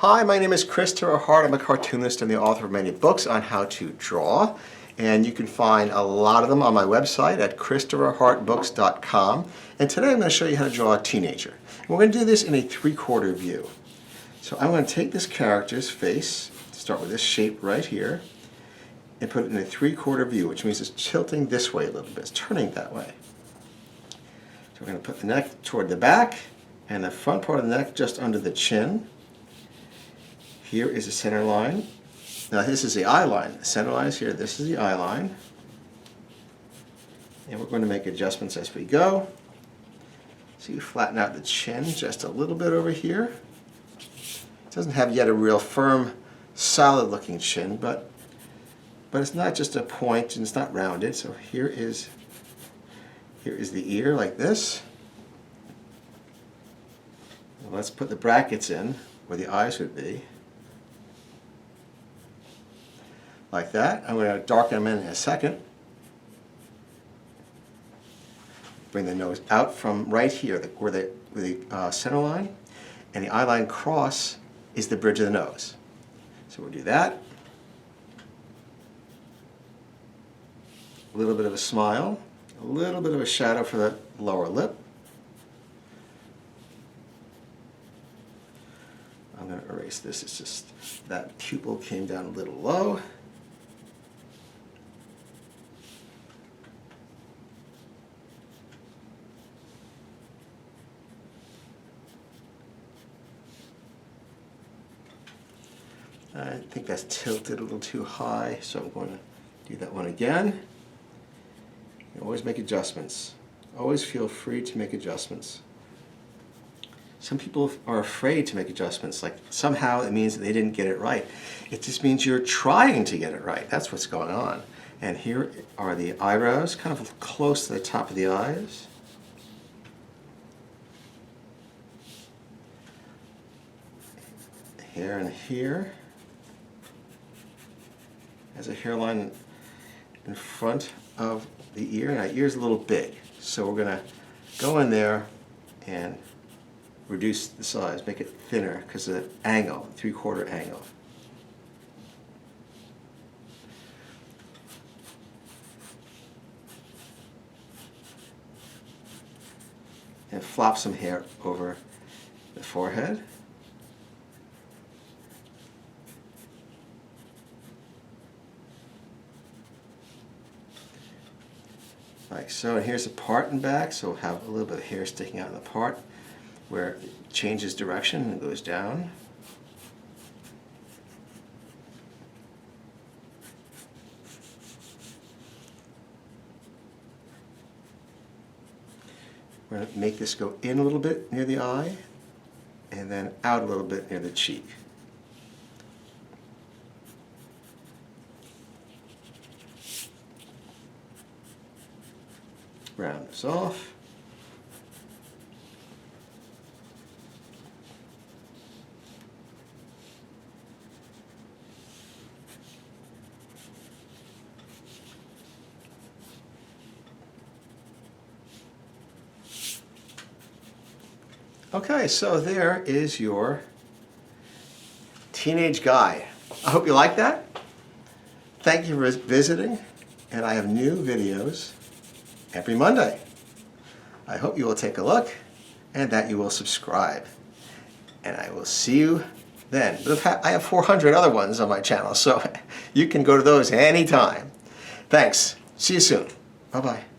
Hi, my name is Christopher Hart. I'm a cartoonist and the author of many books on how to draw. And you can find a lot of them on my website at christopherhartbooks.com. And today I'm going to show you how to draw a teenager. And we're going to do this in a 3/4 view. So I'm going to take this character's face, start with this shape right here, and put it in a 3/4 view, which means it's tilting this way a little bit. It's turning that way. So we're going to put the neck toward the back and the front part of the neck just under the chin. Here is the center line. Now this is the eye line. The center line is here. This is the eye line. And we're going to make adjustments as we go. So you flatten out the chin just a little bit over here. It doesn't have yet a real firm, solid looking chin, but it's not just a point and it's not rounded. So here is the ear like this. Now let's put the brackets in where the eyes would be. Like that. I'm going to darken them in a second. Bring the nose out from right here, where the center line, and the eye line cross is the bridge of the nose. So we'll do that. A little bit of a smile, a little bit of a shadow for the lower lip. I'm going to erase this. It's just that pupil came down a little low. I think that's tilted a little too high, so I'm going to do that one again. You always make adjustments. Always feel free to make adjustments. Some people are afraid to make adjustments, like somehow it means that they didn't get it right. It just means you're trying to get it right. That's what's going on. And here are the eyebrows, kind of close to the top of the eyes. Here and here. Has a hairline in front of the ear, and our ear's a little big. So we're going to go in there and reduce the size, make it thinner because of the angle, 3/4 angle. And flop some hair over the forehead. Like so, and here's the part and back, so we'll have a little bit of hair sticking out in the part where it changes direction and goes down. We're going to make this go in a little bit near the eye and then out a little bit near the cheek. Round this off. Okay, so there is your teenage guy. I hope you like that. Thank you for visiting, and I have new videos every Monday. I hope you will take a look and that you will subscribe. And I will see you then. But I have 400 other ones on my channel, so you can go to those anytime. Thanks. See you soon. Bye-bye.